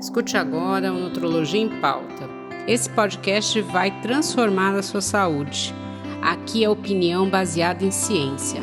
Escute agora o Nutrologia em Pauta. Esse podcast vai transformar a sua saúde. Aqui é opinião baseada em ciência.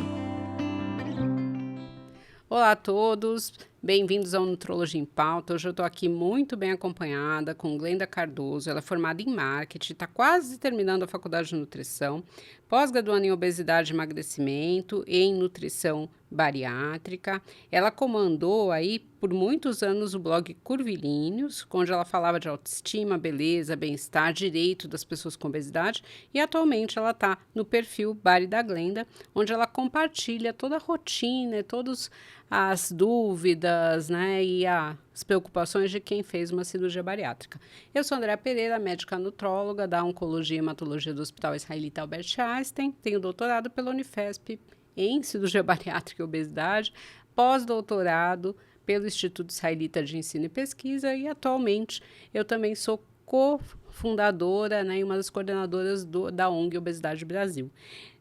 Olá a todos, bem-vindos ao Nutrologia em Pauta. Hoje eu estou aqui muito bem acompanhada com Glenda Cardoso. Ela é formada em marketing, está quase terminando a faculdade de nutrição, pós-graduando em obesidade e emagrecimento e em nutrição bariátrica. Ela comandou aí por muitos anos o blog Curvilíneos, onde ela falava de autoestima, beleza, bem-estar, direito das pessoas com obesidade, e atualmente ela está no perfil Bari da Glenda, onde ela compartilha toda a rotina, todas as dúvidas, né, e as preocupações de quem fez uma cirurgia bariátrica. Eu sou Andréa Pereira, médica nutróloga da Oncologia e Hematologia do Hospital Israelita Albert Einstein, tenho doutorado pela Unifesp em cirurgia bariátrica e obesidade, pós-doutorado pelo Instituto Israelita de Ensino e Pesquisa e atualmente eu também sou cofundadora, né, e uma das coordenadoras da ONG Obesidade Brasil.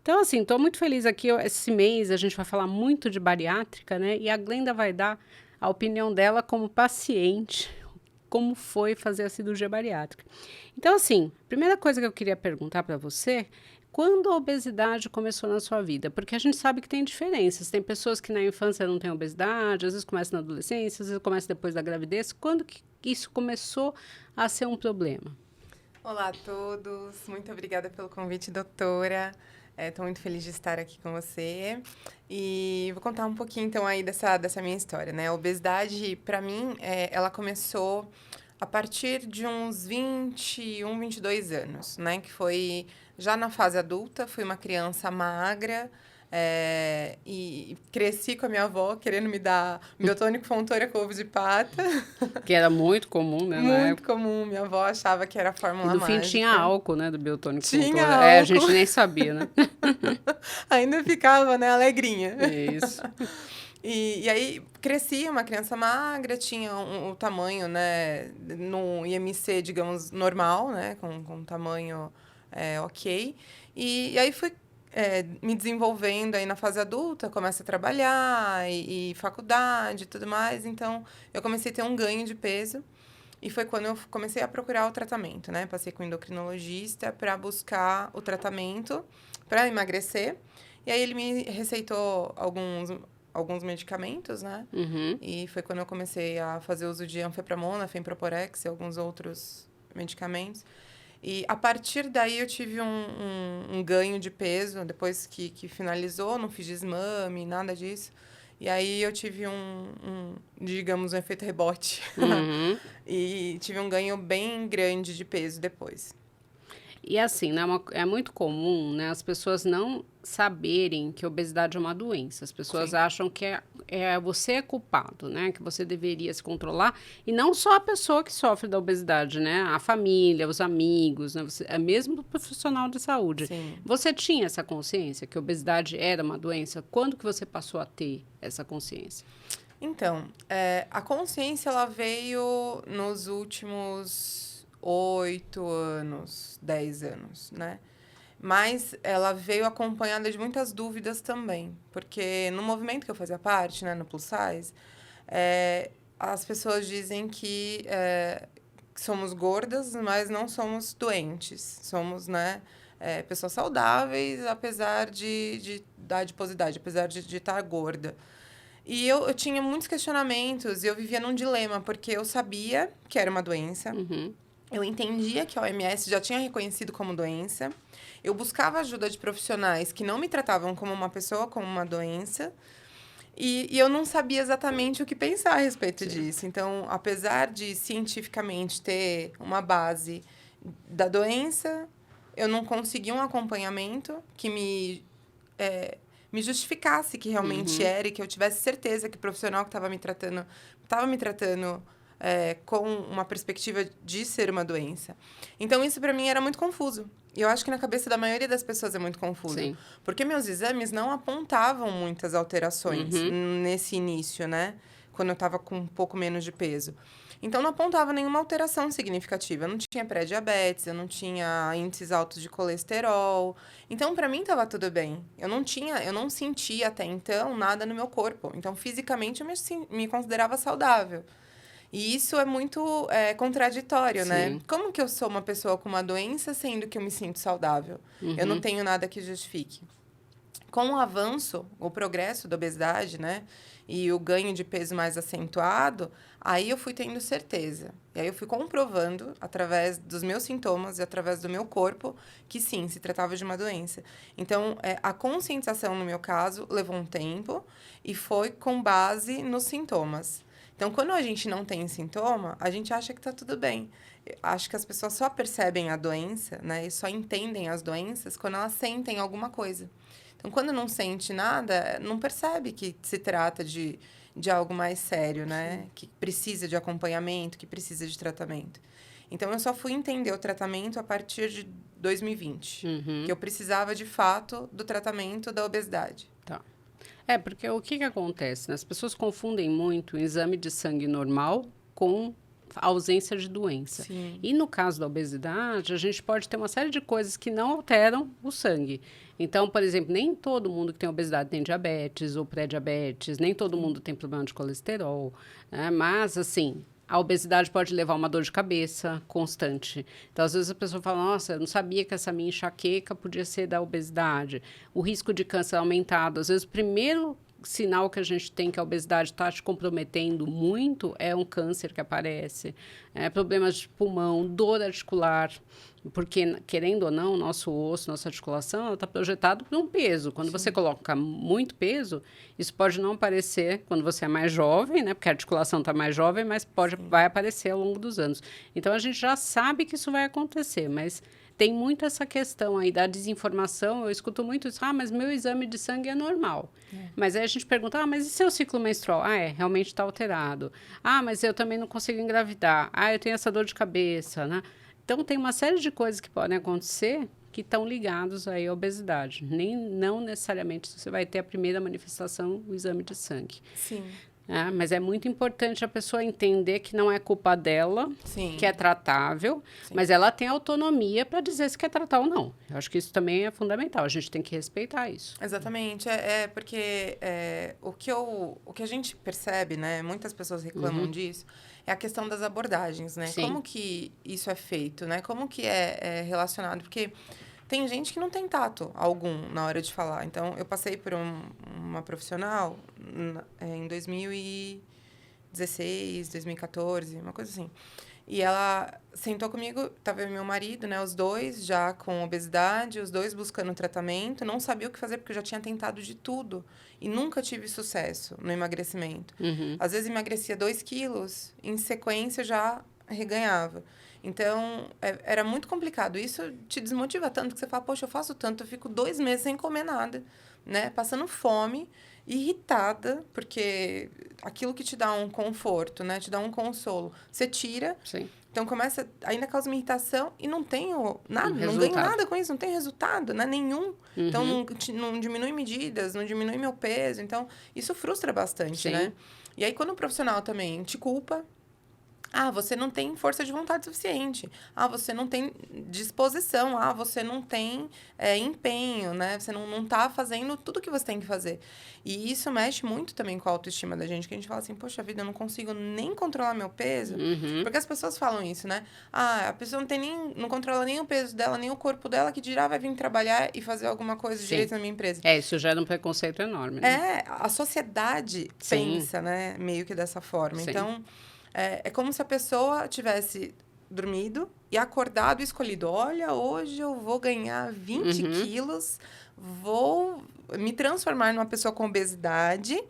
Então, assim, estou muito feliz aqui. Esse mês a gente vai falar muito de bariátrica, né? E a Glenda vai dar a opinião dela como paciente, como foi fazer a cirurgia bariátrica. Então, assim, a primeira coisa que eu queria perguntar para você, quando a obesidade começou na sua vida? Porque a gente sabe que tem diferenças. Tem pessoas que na infância não têm obesidade, às vezes começa na adolescência, às vezes começa depois da gravidez. Quando que isso começou a ser um problema? Olá a todos, muito obrigada pelo convite, doutora. Estou muito feliz de estar aqui com você. E vou contar um pouquinho, então, aí dessa minha história, né? A obesidade, para mim, ela começou a partir de uns 21, 22 anos, né? Que foi já na fase adulta, fui uma criança magra, e cresci com a minha avó querendo me dar biotônico Fontoura com ovo de pata. Que era muito comum, né? Muito comum. Minha avó achava que era a fórmula E no mágica. fim tinha álcool, né, do biotônico Tinha Fontoura. álcool. A gente nem sabia, né? Ainda ficava, né, alegrinha. Isso. E aí, cresci uma criança magra, tinha o tamanho, né, no IMC, digamos, normal, né, com tamanho ok. E aí fui me desenvolvendo aí na fase adulta, começo a trabalhar e faculdade e tudo mais. Então, eu comecei a ter um ganho de peso. E foi quando eu comecei a procurar o tratamento, né? Passei com o endocrinologista para buscar o tratamento para emagrecer. E aí ele me receitou alguns medicamentos, né? Uhum. E foi quando eu comecei a fazer uso de anfepramona, femproporex e alguns outros medicamentos. E a partir daí eu tive um ganho de peso, depois que finalizou, não fiz desmame, nada disso. E aí eu tive digamos, um efeito rebote. Uhum. E tive um ganho bem grande de peso depois. E assim, né, é muito comum, né, as pessoas não saberem que a obesidade é uma doença. As pessoas Sim. acham que você é culpado, né, que você deveria se controlar. E não só a pessoa que sofre da obesidade, né, a família, os amigos, né, mesmo o profissional de saúde. Sim. Você tinha essa consciência que a obesidade era uma doença? Quando que você passou a ter essa consciência? Então, a consciência, ela veio nos últimos 8 anos, 10 anos, né? Mas ela veio acompanhada de muitas dúvidas também. Porque no movimento que eu fazia parte, né, no Plus Size, as pessoas dizem que somos gordas, mas não somos doentes. Somos, né, pessoas saudáveis, apesar da adiposidade, apesar de estar gorda. E eu tinha muitos questionamentos e eu vivia num dilema, porque eu sabia que era uma doença. Uhum. Eu entendia que a OMS já tinha reconhecido como doença. Eu buscava ajuda de profissionais que não me tratavam como uma pessoa, como uma doença. E eu não sabia exatamente o que pensar a respeito disso. Então, apesar de cientificamente ter uma base da doença, eu não conseguia um acompanhamento que me justificasse que realmente era e que eu tivesse certeza que o profissional que estava me tratando com uma perspectiva de ser uma doença. Então, isso para mim era muito confuso. E eu acho que na cabeça da maioria das pessoas é muito confuso. Sim. Porque meus exames não apontavam muitas alterações nesse início, né? Quando eu estava com um pouco menos de peso. Então, não apontava nenhuma alteração significativa. Eu não tinha pré-diabetes, eu não tinha índices altos de colesterol. Então, para mim, estava tudo bem. Eu não sentia até então nada no meu corpo. Então, fisicamente, eu me considerava saudável. E isso é muito contraditório, né? Sim. Como que eu sou uma pessoa com uma doença, sendo que eu me sinto saudável? Eu não tenho nada que justifique. Com o avanço, o progresso da obesidade, né? E o ganho de peso mais acentuado, aí eu fui tendo certeza. E aí eu fui comprovando, através dos meus sintomas e através do meu corpo, que sim, se tratava de uma doença. Então, a conscientização, no meu caso, levou um tempo e foi com base nos sintomas. Então, quando a gente não tem sintoma, a gente acha que está tudo bem. Acho que as pessoas só percebem a doença, né? E só entendem as doenças quando elas sentem alguma coisa. Então, quando não sente nada, não percebe que se trata de algo mais sério, né? Que precisa de acompanhamento, que precisa de tratamento. Então, eu só fui entender o tratamento a partir de 2020. Que eu precisava, de fato, do tratamento da obesidade. Tá. Porque o que acontece, né? As pessoas confundem muito o exame de sangue normal com a ausência de doença. Sim. E no caso da obesidade, a gente pode ter uma série de coisas que não alteram o sangue. Então, por exemplo, nem todo mundo que tem obesidade tem diabetes ou pré-diabetes, nem todo mundo tem problema de colesterol, né? Mas, assim, a obesidade pode levar a uma dor de cabeça constante. Então, às vezes a pessoa fala, nossa, eu não sabia que essa minha enxaqueca podia ser da obesidade. O risco de câncer é aumentado. Às vezes, o primeiro sinal que a gente tem que a obesidade está te comprometendo muito é um câncer que aparece, problemas de pulmão, dor articular, porque, querendo ou não, o nosso osso, nossa articulação, está projetado por um peso. Quando você coloca muito peso, isso pode não aparecer quando você é mais jovem, né? Porque a articulação está mais jovem, mas vai aparecer ao longo dos anos. Então, a gente já sabe que isso vai acontecer, mas tem muito essa questão aí da desinformação. Eu escuto muito isso, mas meu exame de sangue é normal. Mas aí a gente pergunta, mas e seu ciclo menstrual? Realmente está alterado. Mas eu também não consigo engravidar. Eu tenho essa dor de cabeça, né? Então, tem uma série de coisas que podem acontecer que estão ligados aí à obesidade. Não necessariamente você vai ter a primeira manifestação, o exame de sangue. Sim. Mas é muito importante a pessoa entender que não é culpa dela, Sim. que é tratável, mas ela tem autonomia para dizer se quer tratar ou não. Eu acho que isso também é fundamental, a gente tem que respeitar isso. Exatamente, porque o que a gente percebe, né, muitas pessoas reclamam disso, é a questão das abordagens, né? Sim. Como que isso é feito, né? Como que é relacionado? Porque tem gente que não tem tato algum na hora de falar. Então, eu passei por uma profissional em 2016, 2014, uma coisa assim. E ela sentou comigo, estava eu e meu marido, né? Os dois já com obesidade, os dois buscando tratamento. Não sabia o que fazer, porque eu já tinha tentado de tudo. E nunca tive sucesso no emagrecimento. Às vezes emagrecia 2 quilos, em sequência já reganhava. Então, era muito complicado. Isso te desmotiva tanto que você fala, poxa, eu faço tanto, eu fico 2 meses sem comer nada, né? Passando fome, irritada, porque aquilo que te dá um conforto, né? Te dá um consolo. Você tira, Sim. então começa, ainda causa uma irritação e não tenho nada, não Resultado. ganho nada com isso, não tem resultado, né? Nenhum. Então, não diminui medidas, não diminui meu peso. Então, isso frustra bastante, Sim. né? E aí, quando o profissional também te culpa, você não tem força de vontade suficiente. Você não tem disposição. Você não tem empenho, né? Você não tá fazendo tudo o que você tem que fazer. E isso mexe muito também com a autoestima da gente, que a gente fala assim, poxa vida, eu não consigo nem controlar meu peso. Porque as pessoas falam isso, né? A pessoa não controla nem o peso dela, nem o corpo dela, que dirá vai vir trabalhar e fazer alguma coisa direito na minha empresa. Isso gera um preconceito enorme, né? A sociedade pensa, né? Meio que dessa forma. Sim. Então, é como se a pessoa tivesse dormido e acordado e escolhido, olha, hoje eu vou ganhar 20 quilos, vou me transformar numa pessoa com obesidade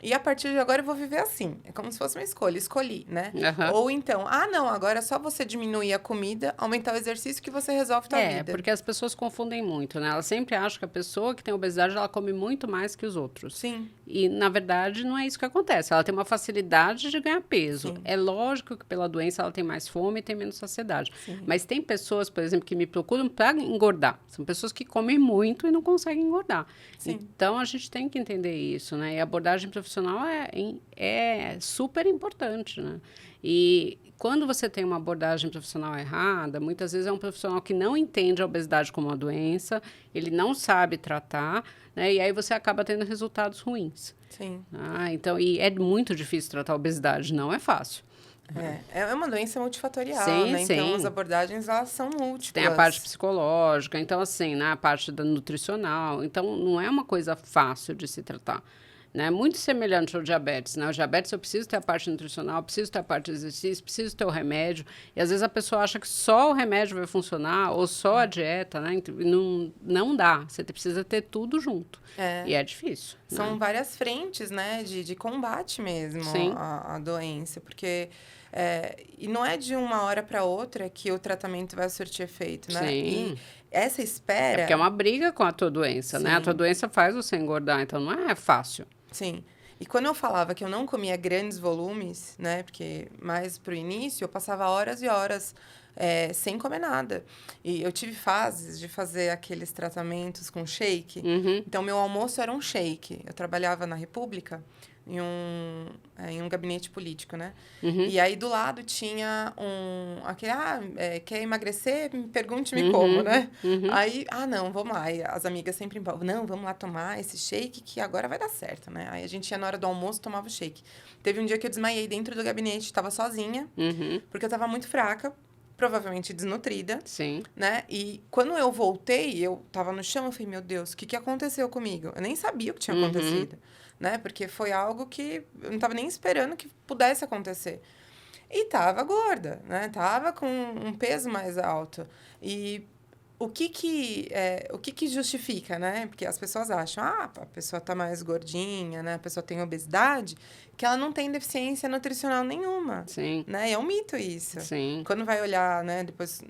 e a partir de agora eu vou viver assim. É como se fosse uma escolha, escolhi, né? Ou então, não, agora é só você diminuir a comida, aumentar o exercício que você resolve a tua vida. Porque as pessoas confundem muito, né? Elas sempre acham que a pessoa que tem obesidade, ela come muito mais que os outros. Sim. E, na verdade, não é isso que acontece. Ela tem uma facilidade de ganhar peso. Sim. É lógico que pela doença ela tem mais fome e tem menos saciedade. Sim. Mas tem pessoas, por exemplo, que me procuram para engordar. São pessoas que comem muito e não conseguem engordar. Sim. Então, a gente tem que entender isso, né? E a abordagem profissional é super importante, né? E quando você tem uma abordagem profissional errada, muitas vezes é um profissional que não entende a obesidade como uma doença, ele não sabe tratar, né? E aí você acaba tendo resultados ruins. Sim. Então, e é muito difícil tratar a obesidade, não é fácil. É uma doença multifatorial, Sim, né? Então, as sim. abordagens, elas são Tem a múltiplas. parte psicológica, então assim, né, a parte da nutricional, então não é uma coisa fácil de se tratar, né? Muito semelhante ao diabetes, né? O diabetes eu preciso ter a parte nutricional, preciso ter a parte de exercício, preciso ter o remédio, e às vezes a pessoa acha que só o remédio vai funcionar, ou só a dieta, né? Não dá, você precisa ter tudo junto, É. e é difícil, São né? várias frentes, né, de combate mesmo Sim, à doença, porque e não é de uma hora para outra que o tratamento vai surtir efeito, né? E sim. essa É porque é espera, uma briga com a tua doença, né? A tua sim, doença faz você engordar, então não é fácil. sim. E quando eu falava que eu não comia grandes volumes, né, porque mais pro início eu passava horas e horas sem comer nada. E eu tive fases de fazer aqueles tratamentos com shake. Uhum, Então, meu almoço era um shake. Eu trabalhava na República, em um gabinete político, né? uhum, E aí, do lado, tinha quer emagrecer? Pergunte-me como, uhum, né? uhum. Aí, não, vamos lá. E as amigas sempre empolgam, não, vamos lá tomar esse shake que agora vai dar certo, né? Aí a gente ia na hora do almoço, tomava o shake. Teve um dia que eu desmaiei dentro do gabinete, estava sozinha, Uhum, porque eu estava muito fraca, provavelmente desnutrida, sim. né? E quando eu voltei, eu tava no chão, eu falei, meu Deus, o que que aconteceu comigo? Eu nem sabia o que tinha Uhum, acontecido, né? Porque foi algo que eu não tava nem esperando que pudesse acontecer. E tava gorda, né? Tava com um peso mais alto. E o que que justifica, né? Porque as pessoas acham, a pessoa tá mais gordinha, né? A pessoa tem obesidade, que ela não tem deficiência nutricional nenhuma, sim, né? É um mito isso. sim. Quando vai olhar, né, depois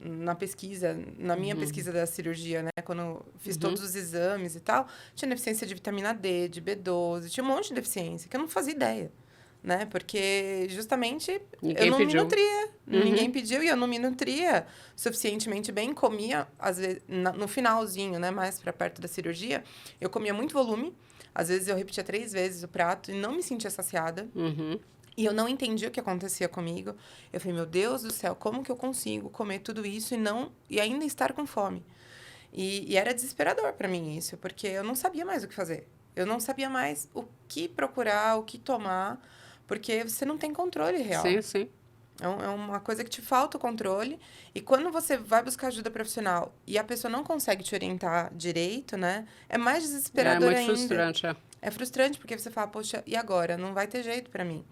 na minha Uhum, pesquisa da cirurgia, né, quando eu fiz uhum. todos os exames e tal, tinha deficiência de vitamina D, de B12, tinha um monte de deficiência que eu não fazia ideia, né? Porque justamente eu Ninguém não me pediu. nutria, ninguém Uhum, pediu e eu não me nutria suficientemente bem, comia às vezes no finalzinho, né, mais para perto da cirurgia, eu comia muito volume, às vezes eu repetia 3 vezes o prato e não me sentia saciada. uhum. E eu não entendi o que acontecia comigo. Eu falei, meu Deus do céu, como que eu consigo comer tudo isso e ainda estar com fome? E era desesperador para mim isso, porque eu não sabia mais o que fazer. Eu não sabia mais o que procurar, o que tomar, porque você não tem controle real. Sim, sim. É uma coisa que te falta o controle. E quando você vai buscar ajuda profissional e a pessoa não consegue te orientar direito, né? É mais É desesperador muito ainda. frustrante. É. É frustrante porque você fala, poxa, e agora? Não vai ter jeito para mim.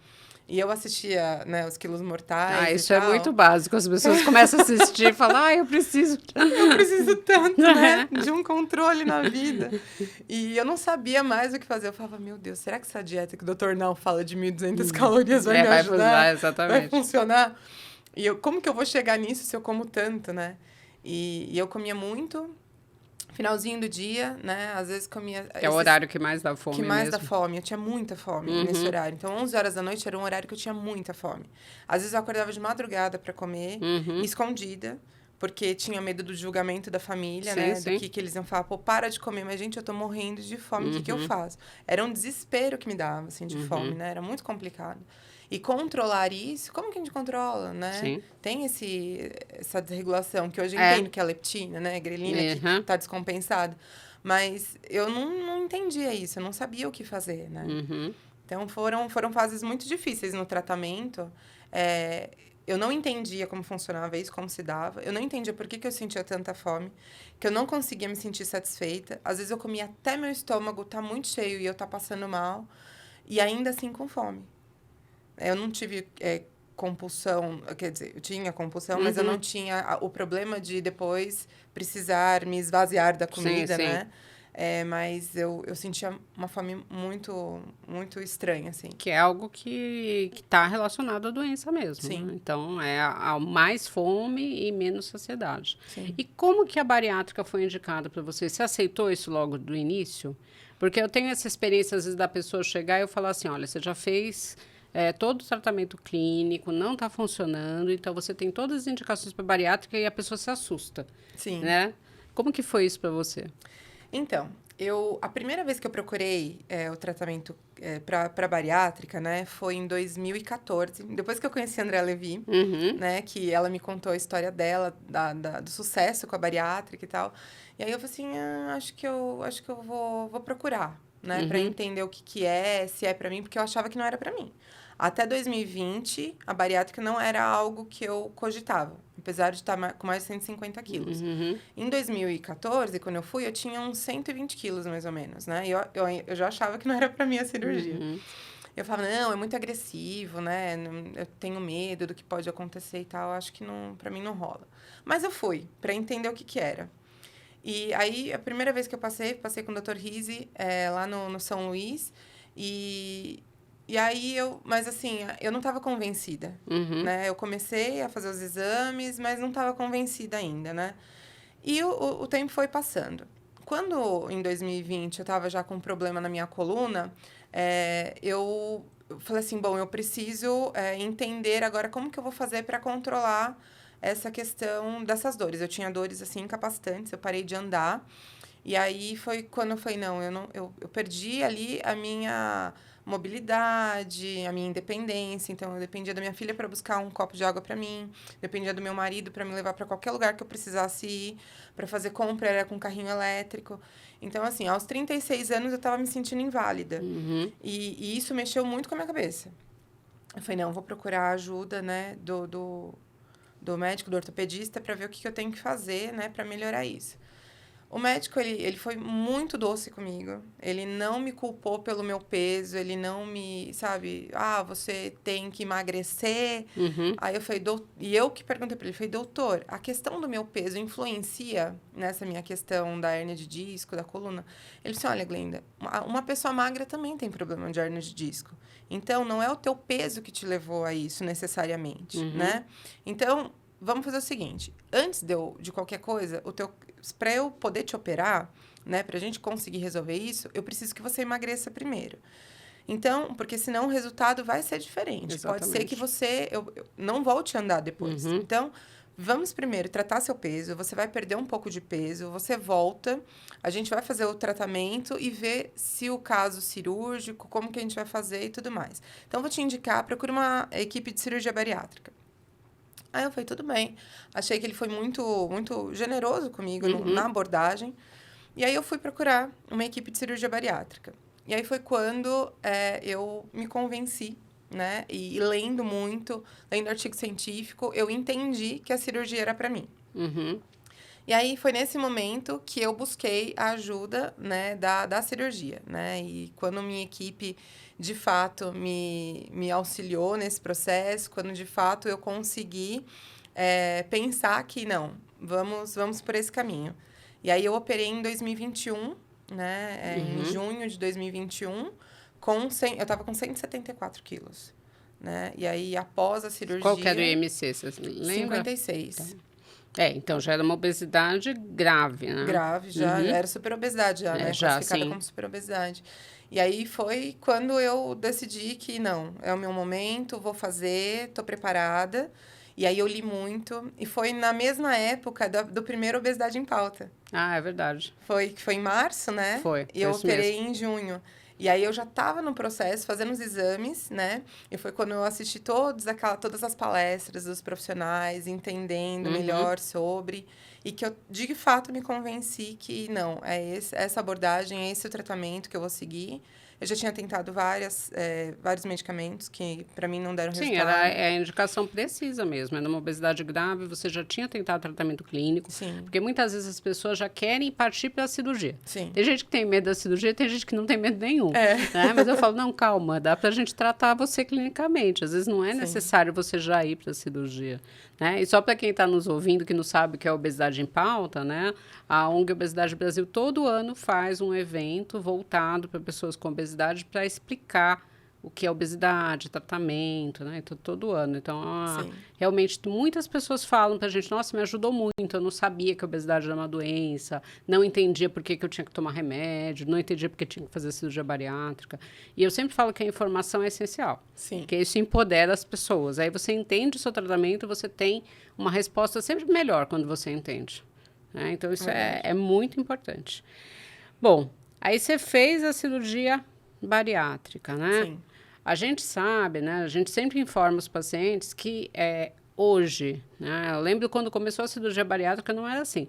E eu assistia, né, os Quilos Ah, Mortais e isso é muito tal. básico. As pessoas começam a assistir e falam, eu preciso. Eu preciso tanto, né, de um controle na vida. E eu não sabia mais o que fazer. Eu falava, meu Deus, será que essa dieta que o Dr. Now fala de 1.200 calorias vai me Vai ajudar? funcionar, Vai exatamente. funcionar? E como que eu vou chegar nisso se eu como tanto, né? E eu comia muito, finalzinho do dia, né? Às vezes comia Que é o horário que mais dá que fome mais dá mesmo. fome. Eu tinha muita fome nesse Uhum, horário. Então, 11 horas da noite era um horário que eu tinha muita fome. Às vezes eu acordava de madrugada para comer, uhum. escondida, porque tinha medo do julgamento da família, Sim, né? Do sim. que eles iam falar, pô, para de comer, mas gente, eu tô morrendo de fome, o que que eu Uhum, faço? Era um desespero que me dava, assim, de fome, uhum. né? Era muito complicado. E controlar isso, como que a gente controla, né? Sim. Tem essa desregulação, que hoje eu É. entendo que é a leptina, né? A grelina, que Uhum, tá descompensada. Mas eu não entendia isso, eu não sabia o que fazer, né? uhum. Então, foram fases muito difíceis no tratamento. Eu não entendia como funcionava isso, como se dava. Eu não entendia por que que eu sentia tanta fome, que eu não conseguia me sentir satisfeita. Às vezes eu comia até meu estômago tá muito cheio e eu tá passando mal, e ainda assim com fome. Eu não tive compulsão, quer dizer, eu tinha compulsão, mas eu não Uhum. tinha o problema de depois precisar me esvaziar da Sim, comida, sim. né? Mas eu sentia uma fome muito, muito estranha, assim. Que é algo que está relacionado à doença mesmo, né? Sim, Então, é a mais fome e menos saciedade. sim. E como que a bariátrica foi indicada para você? Você aceitou isso logo do início? Porque eu tenho essa experiência, às vezes, da pessoa chegar e eu falar assim, olha, você já fez todo o tratamento clínico, não está funcionando, então você tem todas as indicações para bariátrica e a pessoa se assusta, Sim. né? Como que foi isso para você? Então, a primeira vez que eu procurei o tratamento para bariátrica, né, foi em 2014, depois que eu conheci a Andrea Levy, Uhum, né, que ela me contou a história dela, do sucesso com a bariátrica e tal. E aí eu falei assim, acho que eu vou procurar, né, para uhum, entender o que que é, se é para mim, porque eu achava que não era para mim. Até 2020, a bariátrica não era algo que eu cogitava, apesar de estar com mais de 150 quilos. Uhum. Em 2014, quando eu fui, eu tinha uns 120 quilos, mais ou menos, né? E eu já achava que não era para mim a cirurgia. Uhum. Eu falava, não, é muito agressivo, né? Eu tenho medo do que pode acontecer e tal. Acho que não, para mim não rola. Mas eu fui, para entender o que que era. E aí, a primeira vez que eu passei com o Dr. Rizzi, lá no São Luís. E aí, mas assim, eu não estava convencida, Uhum. né? Eu comecei a fazer os exames, mas não estava convencida ainda, né? E o tempo foi passando. Quando, em 2020, eu estava já com um problema na minha coluna, eu falei assim, bom, eu preciso entender agora como que eu vou fazer para controlar essa questão dessas dores. Eu tinha dores, assim, incapacitantes, eu parei de andar. E aí foi quando eu falei, não, eu perdi ali a minha mobilidade, a minha independência. Então, eu dependia da minha filha para buscar um copo de água para mim, dependia do meu marido para me levar para qualquer lugar que eu precisasse ir, para fazer compra, era com carrinho elétrico. Então, assim, aos 36 anos eu estava me sentindo inválida. Uhum. E isso mexeu muito com a minha cabeça. Eu falei, não, vou procurar a ajuda, né, do médico, do ortopedista, para ver o que eu tenho que fazer, né, para melhorar isso. O médico, ele foi muito doce comigo. Ele não me culpou pelo meu peso, ele não me, sabe, você tem que emagrecer. Uhum. Aí eu falei, e eu que perguntei para ele, falei, doutor, a questão do meu peso influencia nessa minha questão da hérnia de disco, da coluna? Ele disse, olha, Glenda, uma pessoa magra também tem problema de hérnia de disco. Então, não é o teu peso que te levou a isso necessariamente, né? Então, vamos fazer o seguinte, antes de qualquer coisa, para eu poder te operar, né, pra gente conseguir resolver isso, eu preciso que você emagreça primeiro. Então, porque senão o resultado vai ser diferente. Exatamente. Pode ser que eu não volte a andar depois. Uhum. Então, vamos primeiro tratar seu peso, você vai perder um pouco de peso, você volta, a gente vai fazer o tratamento e ver se o caso cirúrgico, como que a gente vai fazer e tudo mais. Então, vou te indicar, procure uma equipe de cirurgia bariátrica. Aí eu falei, tudo bem. Achei que ele foi muito, muito generoso comigo na abordagem. E aí eu fui procurar uma equipe de cirurgia bariátrica. E aí foi quando eu me convenci, né? E lendo muito, lendo artigo científico, eu entendi que a cirurgia era para mim. Uhum. E aí foi nesse momento que eu busquei a ajuda, né, da cirurgia, né? E quando minha equipe, de fato, me auxiliou nesse processo, quando, de fato, eu consegui pensar que, não, vamos por esse caminho. E aí eu operei em 2021, né? Em junho de 2021, eu estava com 174 quilos, né? E aí, após a cirurgia... Qual que era o IMC, você lembra? 56. Tá. Então já era uma obesidade grave, né? Grave, já era superobesidade, já, né? Já, Classificada sim. como superobesidade. E aí foi quando eu decidi que não, é o meu momento, vou fazer, tô preparada. E aí eu li muito. E foi na mesma época do primeiro Obesidade em Pauta. Ah, é verdade. Foi em março, né? Foi E eu isso operei mesmo. em junho. E aí eu já estava no processo, fazendo os exames, né? E foi quando eu assisti todas as palestras dos profissionais, entendendo melhor sobre. E que eu, de fato, me convenci que não, essa abordagem, é esse o tratamento que eu vou seguir. Eu já tinha tentado vários medicamentos que, para mim, não deram Sim, resultado. era a indicação precisa mesmo. Era uma obesidade grave, você já tinha tentado tratamento clínico. Sim. Porque muitas vezes as pessoas já querem partir para a cirurgia. Sim. Tem gente que tem medo da cirurgia, tem gente que não tem medo nenhum. É. Né? Mas eu falo, não, calma, dá para a gente tratar você clinicamente. Às vezes não é Sim. necessário você já ir para a cirurgia. Né? E só para quem está nos ouvindo, que não sabe o que é obesidade em pauta, né? A ONG Obesidade Brasil todo ano faz um evento voltado para pessoas com obesidade para explicar o que é obesidade, tratamento, né? Então, todo ano. Então, realmente, muitas pessoas falam pra gente, nossa, me ajudou muito, eu não sabia que a obesidade era uma doença, não entendia por que eu tinha que tomar remédio, não entendia por que tinha que fazer cirurgia bariátrica. E eu sempre falo que a informação é essencial. Sim. Porque isso empodera as pessoas. Aí você entende o seu tratamento, você tem uma resposta sempre melhor quando você entende. Né? Então, isso é muito importante. Bom, aí você fez a cirurgia bariátrica, né? Sim. A gente sabe, né? A gente sempre informa os pacientes que hoje, né? Eu lembro quando começou a cirurgia bariátrica, não era assim.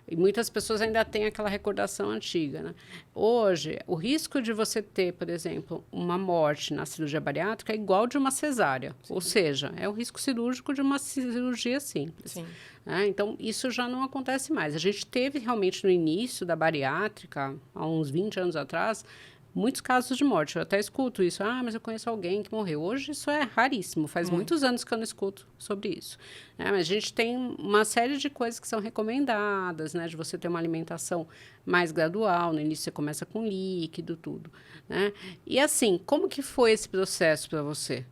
E muitas pessoas ainda têm aquela recordação antiga, né? Hoje, o risco de você ter, por exemplo, uma morte na cirurgia bariátrica é igual de uma cesárea. Sim. Ou seja, é o risco cirúrgico de uma cirurgia simples. Sim. Então, isso já não acontece mais. A gente teve realmente no início da bariátrica, há uns 20 anos atrás, muitos casos de morte. Eu até escuto isso. Mas eu conheço alguém que morreu. Hoje isso é raríssimo. Faz muitos anos que eu não escuto sobre isso. Mas a gente tem uma série de coisas que são recomendadas, né? De você ter uma alimentação mais gradual. No início você começa com líquido, tudo. Né? E assim, como que foi esse processo para você?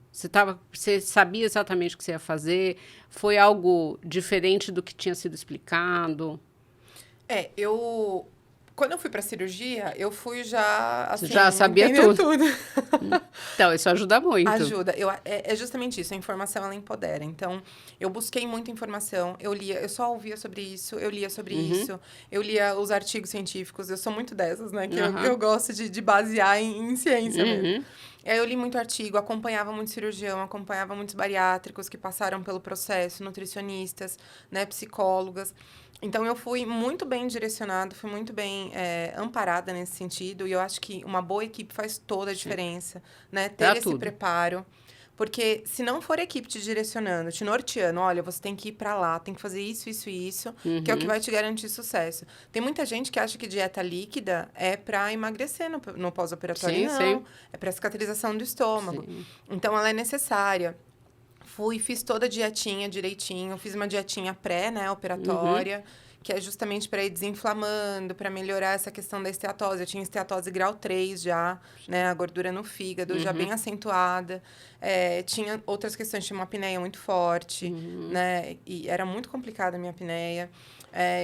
Você sabia exatamente o que você ia fazer? Foi algo diferente do que tinha sido explicado? Quando eu fui pra cirurgia, eu fui já, assim, Você já sabia entendendo tudo. Então, isso ajuda muito. Ajuda. É justamente isso, a informação, ela empodera. Então, eu busquei muita informação, eu só ouvia sobre isso, eu lia sobre isso, eu lia os artigos científicos, eu sou muito dessas, né? Que eu gosto de basear em ciência mesmo. Eu li muito artigo, acompanhava muito cirurgião, acompanhava muitos bariátricos que passaram pelo processo, nutricionistas, né, psicólogas. Então, eu fui muito bem direcionada, fui muito bem amparada nesse sentido. E eu acho que uma boa equipe faz toda a diferença, né? Ter esse preparo. Porque se não for a equipe te direcionando, te norteando, olha, você tem que ir para lá, tem que fazer isso, isso e isso, que é o que vai te garantir sucesso. Tem muita gente que acha que dieta líquida é para emagrecer no pós-operatório. Não, sim. É para cicatrização do estômago. Sim. Então, ela é necessária. Fiz toda a dietinha direitinho, fiz uma dietinha pré, né, operatória, que é justamente para ir desinflamando, para melhorar essa questão da esteatose. Eu tinha esteatose grau 3 já, né, a gordura no fígado já bem acentuada. Tinha outras questões, tinha uma apneia muito forte, né, e era muito complicada a minha apneia.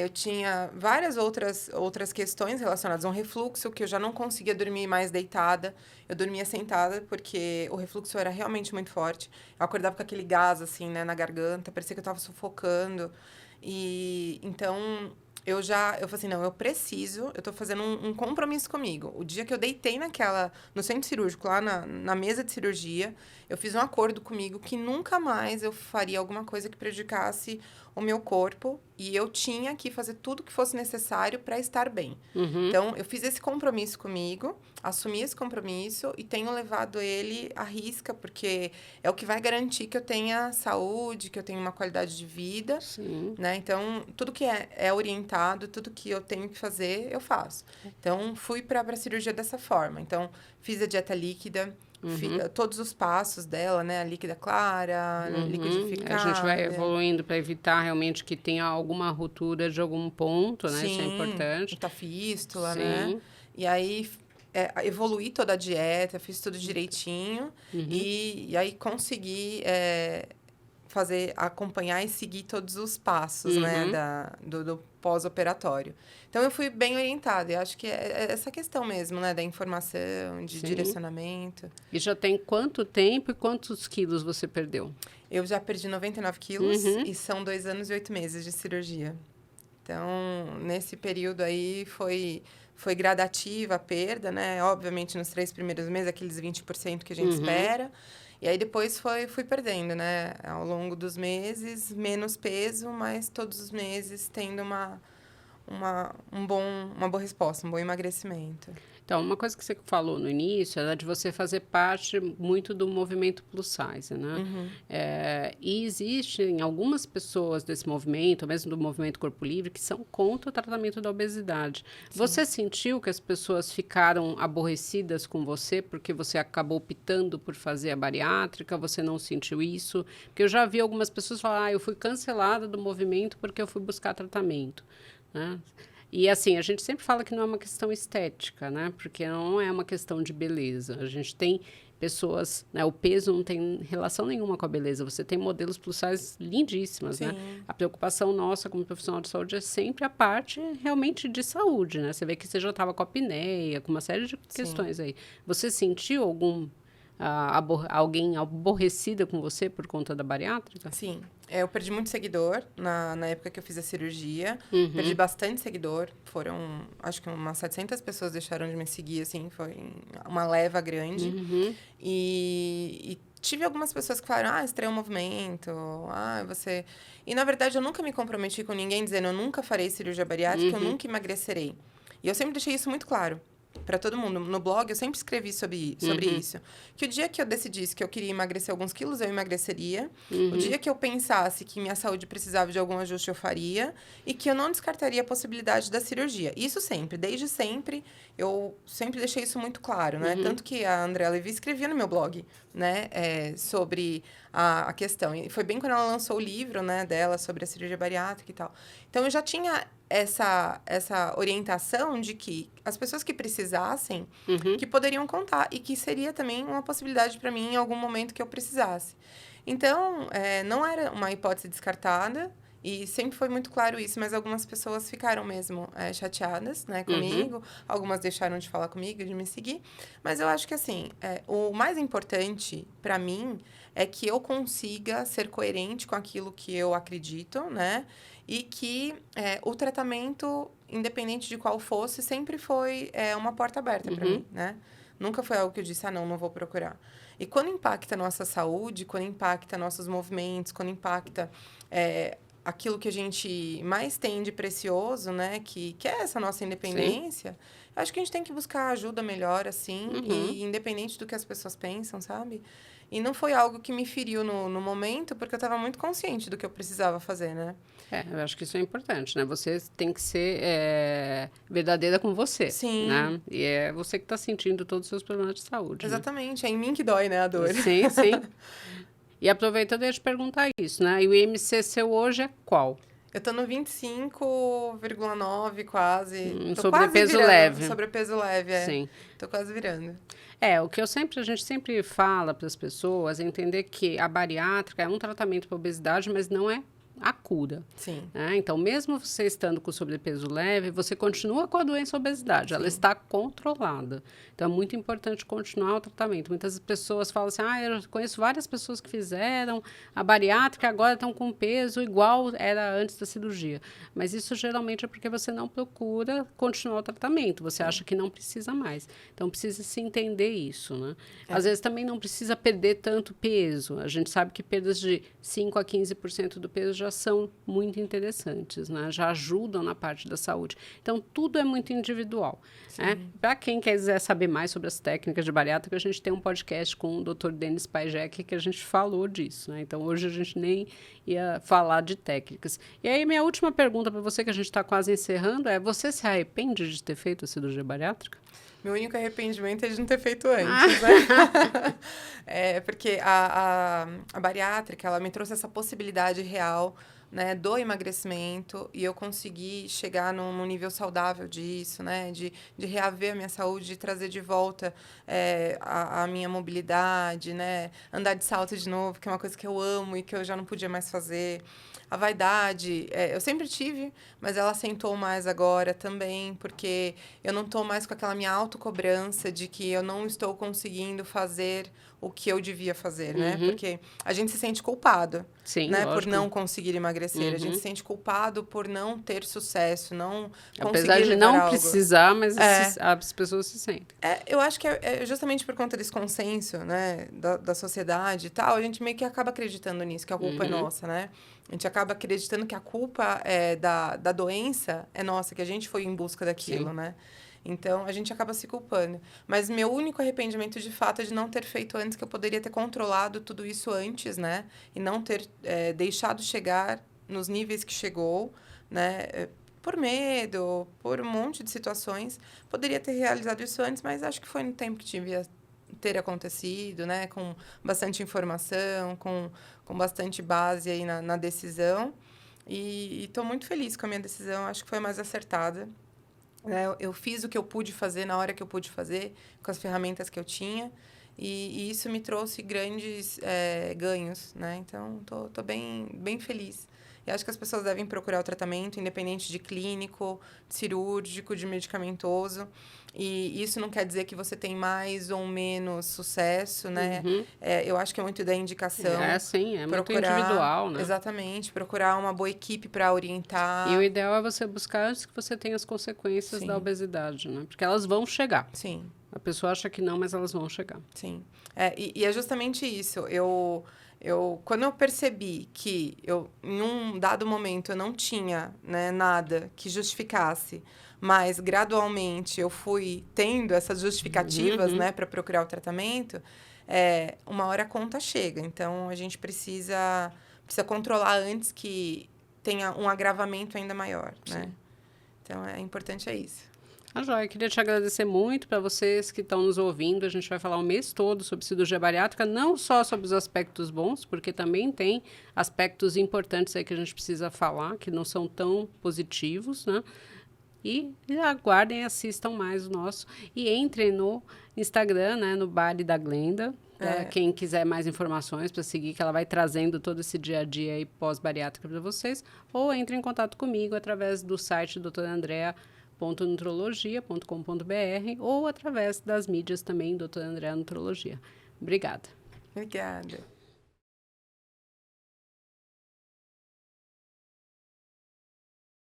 Eu tinha várias outras questões relacionadas a um refluxo, que eu já não conseguia dormir mais deitada. Eu dormia sentada, porque o refluxo era realmente muito forte. Eu acordava com aquele gás, assim, né, na garganta, parecia que eu estava sufocando. E, então, eu falei assim, não, eu tô fazendo um compromisso comigo. O dia que eu deitei no centro cirúrgico, lá na mesa de cirurgia, eu fiz um acordo comigo que nunca mais eu faria alguma coisa que prejudicasse o meu corpo, e eu tinha que fazer tudo o que fosse necessário para estar bem. Então, eu fiz esse compromisso comigo, assumi esse compromisso e tenho levado ele à risca, porque é o que vai garantir que eu tenha saúde, que eu tenha uma qualidade de vida. Sim. Né? Então, tudo que é orientado, tudo que eu tenho que fazer, eu faço. Então, fui para a cirurgia dessa forma. Então, fiz a dieta líquida, todos os passos dela, né? A líquida clara, liquidificada. A gente vai evoluindo para evitar realmente que tenha alguma ruptura de algum ponto, né? Sim, isso é importante. Muita fístula, né? E aí, evoluí toda a dieta, fiz tudo direitinho. E aí, consegui acompanhar e seguir todos os passos, né? Do pós-operatório. Então, eu fui bem orientada. Eu acho que é essa questão mesmo, né? Da informação, de direcionamento. E já tem quanto tempo e quantos quilos você perdeu? Eu já perdi 99 quilos e são 2 anos e 8 meses de cirurgia. Então, nesse período aí, foi gradativa a perda, né? Obviamente, nos 3 primeiros meses, aqueles 20% que a gente espera. E aí, depois fui perdendo, né? Ao longo dos meses, menos peso, mas todos os meses tendo uma boa resposta, um bom emagrecimento. Então, uma coisa que você falou no início era de você fazer parte muito do movimento plus size, né? E existem algumas pessoas desse movimento, mesmo do movimento Corpo Livre, que são contra o tratamento da obesidade. Sim. Você sentiu que as pessoas ficaram aborrecidas com você porque você acabou optando por fazer a bariátrica? Você não sentiu isso? Porque eu já vi algumas pessoas falar, eu fui cancelada do movimento porque eu fui buscar tratamento, né? E, assim, a gente sempre fala que não é uma questão estética, né? Porque não é uma questão de beleza. A gente tem pessoas, né? O peso não tem relação nenhuma com a beleza. Você tem modelos plus size lindíssimas, né? A preocupação nossa como profissional de saúde é sempre a parte realmente de saúde, né? Você vê que você já estava com apneia, com uma série de questões aí. Você sentiu alguém aborrecida com você por conta da bariátrica? Sim. Eu perdi muito seguidor na época que eu fiz a cirurgia. Perdi bastante seguidor. Foram, acho que umas 700 pessoas deixaram de me seguir, assim. Foi uma leva grande. E tive algumas pessoas que falaram, estranho o movimento, você... E, na verdade, eu nunca me comprometi com ninguém dizendo, eu nunca farei cirurgia bariátrica, eu nunca emagrecerei. E eu sempre deixei isso muito claro para todo mundo. No blog, eu sempre escrevi sobre isso. Que o dia que eu decidisse que eu queria emagrecer alguns quilos, eu emagreceria. O dia que eu pensasse que minha saúde precisava de algum ajuste, eu faria. E que eu não descartaria a possibilidade da cirurgia. Isso sempre, desde sempre, eu sempre deixei isso muito claro, né? Tanto que a Andréa Levi escrevia no meu blog, né? Sobre a questão. E foi bem quando ela lançou o livro, né, dela sobre a cirurgia bariátrica e tal. Então, eu já tinha essa orientação de que as pessoas que precisassem, que poderiam contar. E que seria também uma possibilidade para mim em algum momento que eu precisasse. Então, não era uma hipótese descartada. E sempre foi muito claro isso, mas algumas pessoas ficaram mesmo chateadas, né, comigo. Algumas deixaram de falar comigo, de me seguir. Mas eu acho que, assim, o mais importante para mim é que eu consiga ser coerente com aquilo que eu acredito, né? E que o tratamento, independente de qual fosse, sempre foi uma porta aberta para mim, né? Nunca foi algo que eu disse, não vou procurar. E quando impacta a nossa saúde, quando impacta nossos movimentos, quando impacta aquilo que a gente mais tem de precioso, né? Que é essa nossa independência, acho que a gente tem que buscar ajuda melhor, assim, e independente do que as pessoas pensam, sabe? E não foi algo que me feriu no momento, porque eu estava muito consciente do que eu precisava fazer, né? Eu acho que isso é importante, né? Você tem que ser verdadeira com você, Sim. né? E é você que está sentindo todos os seus problemas de saúde, Exatamente. É em mim que dói, né, a dor. Sim, sim. E aproveitando, eu ia te perguntar isso, né? E o IMC seu hoje é qual? Eu tô no 25,9 quase. Tô Sobrepeso quase virando. leve. Sobrepeso leve, Sim. Tô quase virando. O que a gente sempre fala para as pessoas é entender que a bariátrica é um tratamento para obesidade, mas não é a cura. Sim. Né? Então, mesmo você estando com sobrepeso leve, você continua com a doença obesidade, Sim. ela está controlada. Então, é muito importante continuar o tratamento. Muitas pessoas falam assim, eu conheço várias pessoas que fizeram a bariátrica, agora estão com peso igual era antes da cirurgia. Mas isso geralmente é porque você não procura continuar o tratamento, você acha que não precisa mais. Então, precisa se entender isso, né? Às vezes, também não precisa perder tanto peso. A gente sabe que perdas de 5 a 15% do peso já são muito interessantes, né? Já ajudam na parte da saúde. Então, tudo é muito individual. Né? Para quem quiser saber mais sobre as técnicas de bariátrica, a gente tem um podcast com o Dr. Denis Pajek que a gente falou disso. Né? Então, hoje a gente nem ia falar de técnicas. E aí, minha última pergunta para você, que a gente está quase encerrando, você se arrepende de ter feito a cirurgia bariátrica? Meu único arrependimento é de não ter feito antes, né? Porque a bariátrica, ela me trouxe essa possibilidade real, né, do emagrecimento, e eu consegui chegar num nível saudável disso, né, de reaver a minha saúde, de trazer de volta a minha mobilidade, né, andar de salto de novo, que é uma coisa que eu amo e que eu já não podia mais fazer. A vaidade, eu sempre tive, mas ela acentuou mais agora também, porque eu não estou mais com aquela minha autocobrança de que eu não estou conseguindo fazer o que eu devia fazer, né? Porque a gente se sente culpado, Sim, né? lógico. Por não conseguir emagrecer. A gente se sente culpado por não ter sucesso, não conseguir Apesar de levar não algo. precisar, mas as pessoas se sentem. Eu acho que é justamente por conta desse consenso, né, da sociedade e tal, a gente meio que acaba acreditando nisso, que a culpa é nossa, né? A gente acaba acreditando que a culpa da doença é nossa, que a gente foi em busca daquilo, Sim. né? Então, a gente acaba se culpando. Mas meu único arrependimento, de fato, é de não ter feito antes, que eu poderia ter controlado tudo isso antes, né? E não ter deixado chegar nos níveis que chegou, né? Por medo, por um monte de situações. Poderia ter realizado isso antes, mas acho que foi no tempo que devia ter acontecido, né? Com bastante informação, com bastante base aí na decisão. E estou muito feliz com a minha decisão. Acho que foi a mais acertada. Eu fiz o que eu pude fazer na hora que eu pude fazer, com as ferramentas que eu tinha. E isso me trouxe grandes ganhos, né? Então, tô bem feliz. E acho que as pessoas devem procurar o tratamento, independente de clínico, de cirúrgico, de medicamentoso. E isso não quer dizer que você tem mais ou menos sucesso, né? Uhum. Eu acho que é muito da indicação. É, sim, é muito Procurar, individual, né? exatamente, procurar uma boa equipe para E o orientar. ideal é você buscar antes que você tenha as consequências da Sim, obesidade, né? Porque elas vão chegar. sim. A pessoa acha que não, mas elas vão chegar. Sim. E é justamente isso. Quando eu percebi que em um dado momento, eu não tinha, né, nada que justificasse, mas gradualmente eu fui tendo essas justificativas, Uhum. né, para procurar o tratamento, uma hora a conta chega. Então, a gente precisa controlar antes que tenha um agravamento ainda maior, né? Sim. Então, importante é isso. Ah, joia, queria te agradecer muito para vocês que estão nos ouvindo. A gente vai falar o mês todo sobre cirurgia bariátrica, não só sobre os aspectos bons, porque também tem aspectos importantes aí que a gente precisa falar, que não são tão positivos, né? E aguardem e assistam mais o nosso. E entrem no Instagram, né? No Bari da Glenda. Quem quiser mais informações para seguir, que ela vai trazendo todo esse dia a dia aí pós-bariátrica para vocês. Ou entre em contato comigo através do site doutorandrea.nutrologia.com.br ou através das mídias também, Doutora Andrea Nutrologia. Obrigada. Obrigada.